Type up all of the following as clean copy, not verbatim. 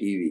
TV।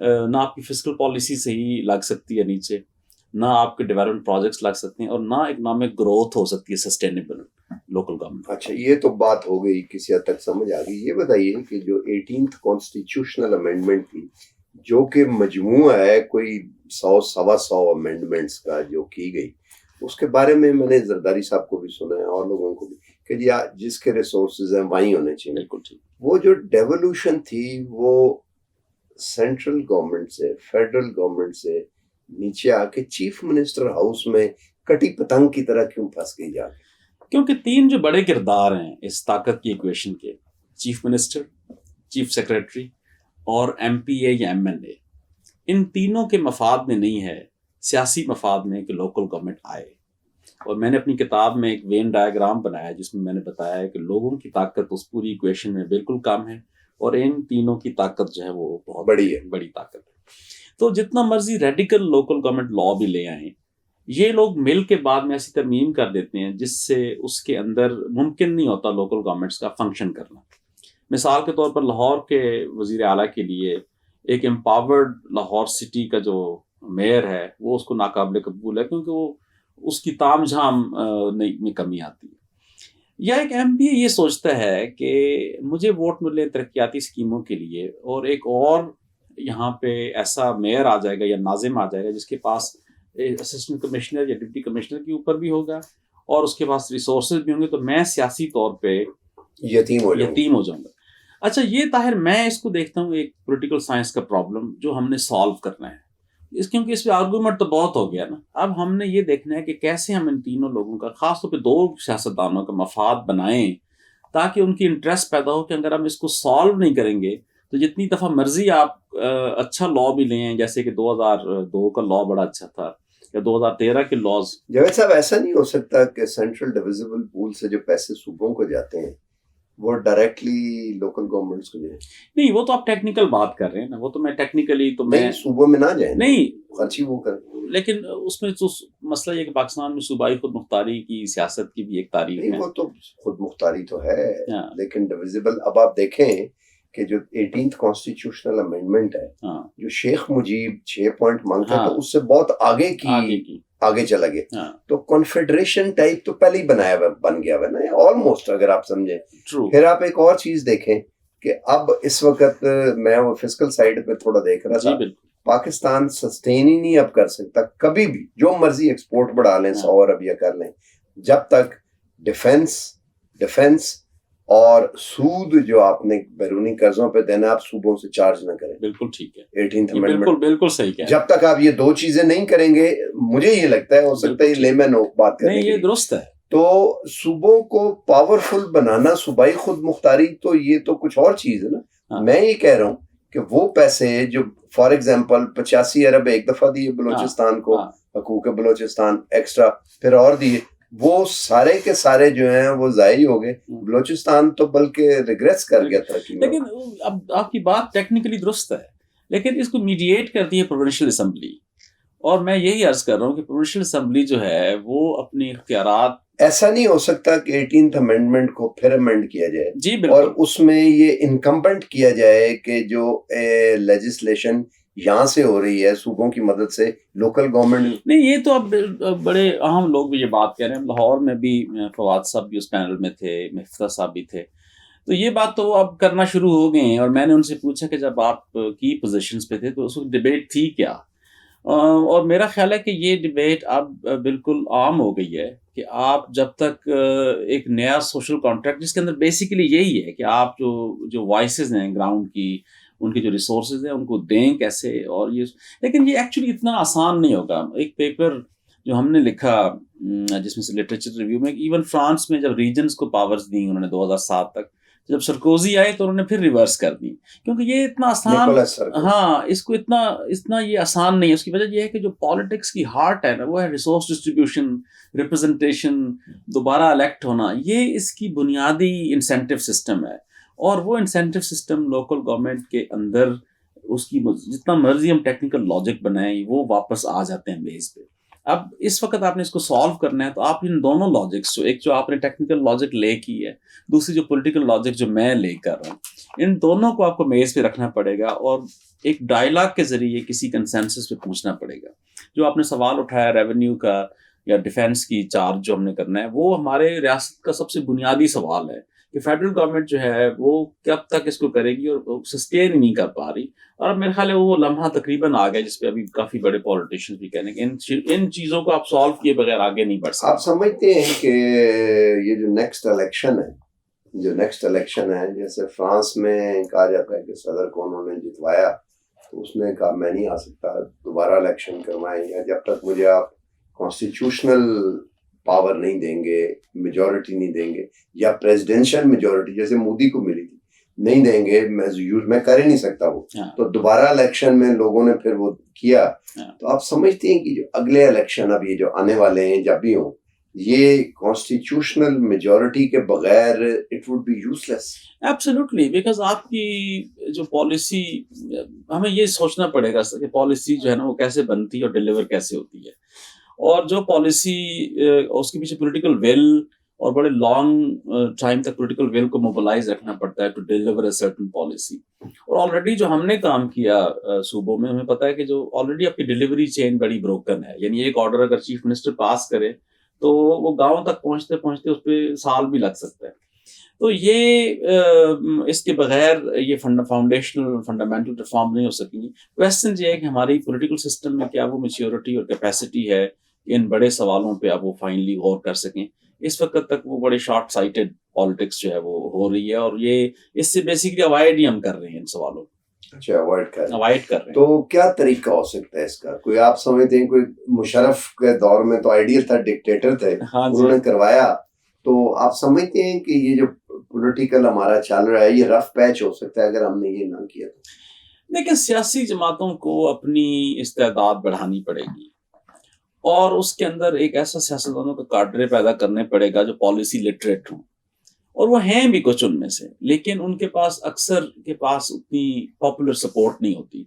نہ آپ کی فسکل پالیسی صحیح لگ سکتی ہے نیچے، نہ آپ کے ڈیولپمنٹ پروجیکٹس لگ سکتے ہیں، اور نہ اکنامک گروتھ ہو سکتی ہے سسٹینیبل لوکل گورنمنٹ۔ اچھا یہ تو بات ہو گئی، کسی حد تک سمجھ آ گئی۔ یہ بتائیے کہ جو 18th کانسٹیٹیوشنل امینڈمنٹ تھی، جو کہ مجموعہ ہے کوئی 100-125 امینڈمنٹس کا جو کی گئی، اس کے بارے میں نے زرداری صاحب کو بھی سنا ہے اور لوگوں کو بھی کہ جی جس کے ریسورسز ہیں وہیں ہونے چاہیے۔ بالکل ٹھیک۔ وہ جو ڈیولوشن تھی وہ سینٹرل گورنمنٹ سے، فیڈرل گورنمنٹ سے نیچے آ کے چیف منسٹر ہاؤس میں کٹی پتنگ کی طرح کیوں پھنس گئی جا کے؟ کیونکہ 3 جو بڑے کردار ہیں اس طاقت کی ایکویشن کے، چیف منسٹر، چیف سیکریٹری اور ایم پی اے یا ایم این اے، ان تینوں کے مفاد میں نہیں ہے، سیاسی مفاد میں کہ لوکل گورنمنٹ آئے۔ اور میں نے اپنی کتاب میں ایک وین ڈائیگرام بنایا جس میں نے بتایا ہے کہ لوگوں کی طاقت اس پوری ایکویشن میں بالکل کم ہے، اور ان تینوں کی طاقت جو ہے وہ بہت بڑی طاقت ہے۔ تو جتنا مرضی ریڈیکل لوکل گورنمنٹ لا بھی لے آئیں، یہ لوگ مل کے بعد میں ایسی ترمیم کر دیتے ہیں جس سے اس کے اندر ممکن نہیں ہوتا لوکل گورنمنٹس کا فنکشن کرنا۔ مثال کے طور پر لاہور کے وزیر اعلیٰ کے لیے ایک امپاورڈ لاہور سٹی کا جو میئر ہے وہ اس کو ناقابل قبول ہے، کیونکہ وہ اس کی تام جھام میں کمی آتی ہے۔ یا ایک ایم پی اے یہ سوچتا ہے کہ مجھے ووٹ ملے ترقیاتی اسکیموں کے لیے، اور ایک اور یہاں پہ ایسا میئر آ جائے گا یا ناظم آ جائے گا جس کے پاس اسسٹنٹ کمشنر یا ڈپٹی کمشنر کے اوپر بھی ہوگا اور اس کے پاس ریسورسز بھی ہوں گے، تو میں سیاسی طور پہ یتیم ہو جاؤں گا۔ اچھا یہ طاہر میں اس کو دیکھتا ہوں ایک پولیٹیکل سائنس کا پرابلم جو ہم نے سالو کرنا ہے، کیونکہ اس پہ آرگومنٹ تو بہت ہو گیا نا۔ اب ہم نے یہ دیکھنا ہے کہ کیسے ہم ان تینوں لوگوں کا، خاص طور پہ 2 سیاستدانوں کا مفاد بنائیں تاکہ ان کی انٹرسٹ پیدا ہو کہ اگر ہم اس کو سالو نہیں کریں گے تو جتنی دفعہ مرضی آپ اچھا لا بھی لیں، جیسے کہ 2002 کا لا بڑا اچھا تھا یا 2013 کے لاز۔ جاوید صاحب ایسا نہیں ہو سکتا کہ سینٹرل ڈویزیبل پول سے جو پیسے صوبوں کو جاتے ہیں وہ ڈائریکٹلی لوکل گورنمنٹس کو جائیں؟ نہیں، وہ تو آپ ٹیکنیکل بات کر رہے ہیں نا، وہ تو میں ٹیکنیکلی تو میں صوبوں میں نہ جائیں، نہیں خرچی وہ کریں، لیکن اس میں تو مسئلہ یہ کہ پاکستان میں صوبائی خود مختاری کی سیاست کی بھی ایک تاریخ ہے۔ وہ تو خود مختاری تو ہے، لیکن ڈویزیبل اب آپ دیکھیں کہ جو 18th کانسٹیٹیوشنل امینڈمنٹ ہے، جو شیخ مجیب 6 پوائنٹ مانگتا ہے تو اس سے بہت آگے چلا گیا، تو کنفیڈریشن ٹائپ تو پہلے ہی بن گیا ہے نا آلموسٹ، اگر آپ سمجھیں۔ پھر آپ ایک اور چیز دیکھیں کہ اب اس وقت میں وہ فسکل سائڈ پہ تھوڑا دیکھ رہا تھا، پاکستان سسٹین ہی نہیں اب کر سکتا کبھی بھی، جو مرضی ایکسپورٹ بڑھا لیں 100 ارب یا کر لیں، جب تک ڈیفنس اور سود جو آپ نے بیرونی قرضوں پہ دینا آپ صوبوں سے چارج نہ کریں۔ بالکل ٹھیک ہے، 18th امینڈمنٹ بالکل صحیح ہے۔ جب تک آپ یہ 2 چیزیں نہیں کریں گے، مجھے یہ لگتا ہے، ہو سکتا ہے لیمن بات کریں، نہیں یہ درست ہے، تو صوبوں کو پاورفل بنانا، صوبائی خود مختاری، تو یہ تو کچھ اور چیز ہے نا۔ میں یہ کہہ رہا ہوں کہ وہ پیسے جو فار ایگزامپل 85 ارب ایک دفعہ دیے بلوچستان کو، حقوق بلوچستان ایکسٹرا، پھر اور دیے، وہ سارے کے سارے جو ہیں وہ ضائع ہو گئے۔ بلوچستان تو بلکہ ریگریس کر گیا ترقی میں۔ لیکن اب آپ کی بات ٹیکنیکلی درست ہے، لیکن اس کو میڈییٹ کرتی ہے پروونشل اسمبلی، اور میں یہی عرض کر رہا ہوں کہ پروونشل اسمبلی جو ہے وہ اپنی اختیارات، ایسا نہیں ہو سکتا کہ 18th امینڈمنٹ کو پھر امینڈ کیا جائے، جی بالکل، اور اس میں یہ انکمبنٹ کیا جائے کہ جو لیجسلیشن یہاں سے ہو رہی ہے صوبوں کی مدد سے، لوکل گورنمنٹ نہیں۔ یہ تو اب بڑے اہم لوگ بھی یہ بات کہہ رہے ہیں، لاہور میں بھی فواد صاحب بھی اس پینل میں تھے، مفتاح صاحب بھی تھے، تو یہ بات تو اب کرنا شروع ہو گئے ہیں۔ اور میں نے ان سے پوچھا کہ جب آپ کی پوزیشنز پہ تھے تو اس وقت ڈبیٹ تھی کیا، اور میرا خیال ہے کہ یہ ڈبیٹ اب بالکل عام ہو گئی ہے کہ آپ جب تک ایک نیا سوشل کانٹریکٹ، جس کے اندر بیسیکلی یہی ہے کہ آپ جو وائسز ہیں گراؤنڈ کی، ان کے جو ریسورسز ہیں ان کو دیں کیسے، اور یہ، لیکن یہ ایکچولی اتنا آسان نہیں ہوگا۔ ایک پیپر جو ہم نے لکھا جس میں سے لٹریچر ریویو میں، ایون فرانس میں جب ریجنز کو پاورز دیں انہوں نے 2007 تک، جب سرکوزی آئے تو انہوں نے پھر ریورس کر دی، کیونکہ یہ اتنا آسان، اس کو اتنا یہ آسان نہیں ہے۔ اس کی وجہ یہ ہے کہ جو پالیٹکس کی ہارٹ ہے نا، وہ ہے ریسورس ڈسٹریبیوشن، ریپرزنٹیشن، دوبارہ الیکٹ ہونا، یہ اس کی بنیادی انسینٹیو سسٹم ہے، اور وہ انسینٹیو سسٹم لوکل گورنمنٹ کے اندر اس کی جتنا مرضی ہم ٹیکنیکل لاجک بنائیں وہ واپس آ جاتے ہیں بیس پہ۔ اب اس وقت آپ نے اس کو سالو کرنا ہے تو آپ ان دونوں لاجکس ایک جو آپ نے ٹیکنیکل لاجک لے کی ہے، دوسری جو پولیٹیکل لاجک جو میں لے کر رہا ہوں، ان دونوں کو آپ کو میز پہ رکھنا پڑے گا اور ایک ڈائلاگ کے ذریعے کسی کنسنسس پہ پہنچنا پڑے گا. جو آپ نے سوال اٹھایا ریونیو کا یا ڈیفینس کی چارج جو ہم نے کرنا ہے، وہ ہمارے ریاست کا سب سے بنیادی سوال ہے کہ فیڈرل گورنمنٹ جو ہے وہ کب تک اس کو کرے گی اور سسٹین نہیں کر پا رہی. اور میرے خیال ہے وہ لمحہ تقریباً آ گیا جس پہ ابھی کافی بڑے پولیٹیشینز بھی کہنے کہ ان چیزوں کو آپ سالو کیے بغیر آگے نہیں بڑھ سکتے. آپ سمجھتے ہیں کہ یہ جو نیکسٹ الیکشن ہے جیسے فرانس میں کہا جاتا ہے کہ صدر کو انہوں نے جتوایا تو اس نے کہا میں نہیں آ سکتا، دوبارہ الیکشن کروائیں یا جب تک مجھے آپ کانسٹیٹیوشنل پاور نہیں دیں گے، میجورٹی نہیں دیں گے یا پریزیڈینشل میجورٹی جیسے مودی کو ملی تھی نہیں دیں گے، میں کر ہی نہیں سکتا وہ. تو دوبارہ الیکشن میں لوگوں نے پھر وہ کیا. تو آپ سمجھتے ہیں کہ جو اگلے الیکشن اب یہ جو آنے والے ہیں جب بھی ہوں یہ کانسٹیٹیوشنل میجورٹی کے بغیر it would be useless? Absolutely, because آپ کی جو پالیسی، ہمیں یہ سوچنا پڑے گا کہ پالیسی جو ہے نا وہ کیسے بنتی ہے اور ڈیلیور کیسے ہوتی ہے، اور جو پالیسی اس کے پیچھے پولیٹیکل ول اور بڑے لانگ ٹائم تک پولیٹیکل ول کو موبلائز رکھنا پڑتا ہے to deliver a certain policy. اور آلریڈی جو ہم نے کام کیا صوبوں میں، ہمیں پتہ ہے کہ جو آلریڈی آپ کی ڈیلیوری چین بڑی بروکن ہے. یعنی ایک آرڈر اگر چیف منسٹر پاس کرے تو وہ گاؤں تک پہنچتے پہنچتے اس پہ سال بھی لگ سکتا ہے. تو یہ اس کے بغیر یہ فنڈامنٹل ریفارم نہیں ہو سکیں گی. کویسچن یہ ہے کہ ہماری پولیٹیکل سسٹم میں کیا وہ میچیورٹی اور کیپیسٹی ہے کہ ان بڑے سوالوں پہ اب وہ فائنلی غور کر سکیں. اس وقت تک وہ بڑے شارٹ سائٹڈ پالیٹکس جو ہے وہ ہو رہی ہے اور یہ اس سے بیسیکلی اوائڈ ہی ہم کر رہے ہیں ان سوالوں کو. اچھا، اوائڈ کر رہے ہیں. تو کیا طریقہ ہو سکتا ہے اس کا؟ کوئی آپ سمجھتے ہیں کوئی مشرف کے دور میں تو آئیڈیل تھا، ڈکٹیٹر تھے، انہوں نے کروایا، تو آپ سمجھتے ہیں کہ یہ جو پولیٹیکل ہمارا چل رہا ہے یہ رف پیچ ہو سکتا ہے اگر ہم نے یہ نہ کیا تو؟ لیکن سیاسی جماعتوں کو اپنی استعداد بڑھانی پڑے گی اور اس کے اندر ایک ایسا سیاستدانوں کا کاڈرے پیدا کرنے پڑے گا جو پالیسی لٹریٹ ہوں، اور وہ ہیں بھی کچھ ان میں سے، لیکن ان کے پاس اکثر کے پاس اتنی پاپولر سپورٹ نہیں ہوتی.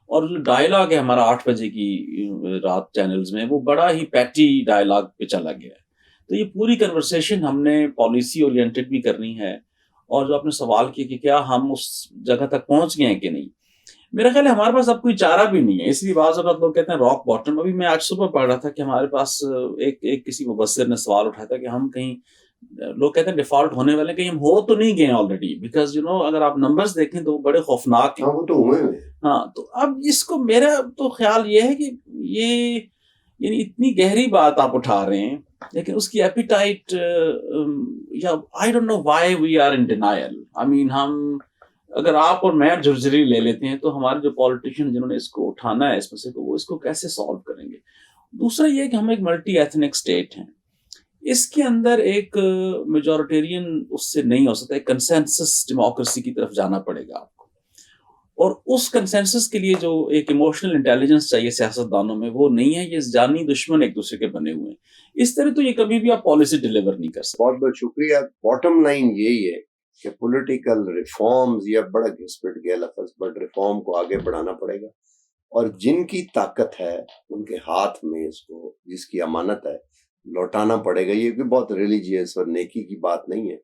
اور جو ڈائلاگ ہے ہمارا 8 بجے کی رات چینلز میں، وہ بڑا ہی پیٹی ڈائلاگ پہ چلا گیا ہے. تو یہ پوری کنورسیشن ہم نے پالیسی اورینٹڈ بھی کرنی ہے. اور جو آپ نے سوال کیا کہ کیا ہم اس جگہ تک پہنچ گئے ہیں کہ نہیں، میرا خیال ہے ہمارے پاس اب کوئی چارہ بھی نہیں ہے. اس لیے بعض اوقات لوگ کہتے ہیں راک باٹم. ابھی میں آج صبح پڑھ رہا تھا کہ ہمارے پاس ایک کسی مبصر نے سوال اٹھایا تھا کہ ہم کہیں، لوگ کہتے ہیں ڈیفالٹ ہونے والے، کہیں ہم ہو تو نہیں گئے آلریڈی، بیکاز اگر آپ نمبرز دیکھیں تو وہ بڑے خوفناک ہیں. وہ تو ہوئے ہیں. ہاں، تو اب اس کو میرا تو خیال یہ ہے کہ یہ یعنی اتنی گہری بات آپ اٹھا رہے ہیں لیکن اس کی ایپیٹائٹ یا I don't know why we are in denial. I mean ہم اگر آپ اور میں جرجری لے لیتے ہیں تو ہمارے جو پالیٹیشین جنہوں نے اس کو اٹھانا ہے اس میں سے، تو وہ اس کو کیسے سالو کریں گے. دوسرا یہ کہ ہم ایک ملٹی ایتھنک اسٹیٹ ہیں، اس کے اندر ایک میجورٹیرین اس سے نہیں ہو سکتا، ایک کنسنسس ڈیموکریسی کی طرف جانا پڑے گا آپ کو. اور اس کنسنسس کے لیے جو ایک ایموشنل انٹیلیجنس چاہیے سیاستدانوں میں، وہ نہیں ہے. یہ جانی دشمن ایک دوسرے کے بنے ہوئے ہیں. اس طرح تو یہ کبھی بھی آپ پالیسی ڈیلیور نہیں کر سکتے. بہت بہت شکریہ. باٹم لائن یہی ہے کہ پولیٹیکل ریفارمز، یہ بڑا گھس پٹ گیا لفظ، بٹ ریفارم کو آگے بڑھانا پڑے گا. اور جن کی طاقت ہے ان کے ہاتھ میں اس کو، جس کی امانت ہے، لوٹانا پڑے گا. یہ بھی بہت ریلیجیس اور نیکی کی بات نہیں ہے،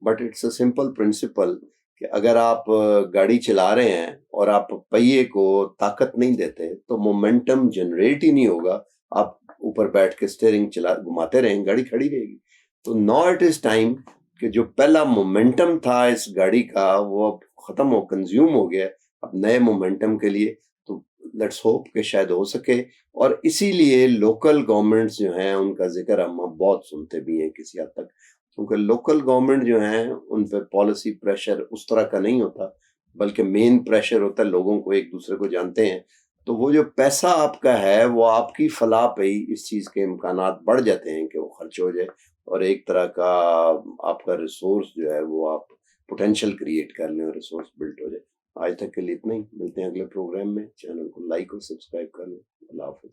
but it's a simple principle کہ اگر آپ گاڑی چلا رہے ہیں اور آپ پہیے کو طاقت نہیں دیتے تو مومنٹم جنریٹ ہی نہیں ہوگا. آپ اوپر بیٹھ کے اسٹیئرنگ گھماتے رہیں، گاڑی کھڑی رہے گی. تو ناؤ اٹ از ٹائم کہ جو پہلا مومنٹم تھا اس گاڑی کا وہ اب ختم ہو، کنزیوم ہو گیا. اب نئے مومنٹم کے لیے تو لیٹس ہوپ کہ شاید ہو سکے. اور اسی لیے لوکل گورنمنٹس جو ہیں ان کا ذکر ہم بہت سنتے بھی ہیں کسی حد تک، کیونکہ لوکل گورنمنٹ جو ہیں ان پہ پالیسی پریشر اس طرح کا نہیں ہوتا، بلکہ مین پریشر ہوتا ہے لوگوں کو، ایک دوسرے کو جانتے ہیں. تو وہ جو پیسہ آپ کا ہے وہ آپ کی فلاح پہ ہی اس چیز کے امکانات بڑھ جاتے ہیں کہ وہ خرچ ہو جائے، اور ایک طرح کا آپ کا ریسورس جو ہے وہ آپ پوٹینشیل کریٹ کر لیں اور ریسورس بلڈ ہو جائے. آج تک کے لیے اتنا ہی. ملتے ہیں اگلے پروگرام میں. چینل کو لائک اور سبسکرائب کر لیں. اللہ حافظ.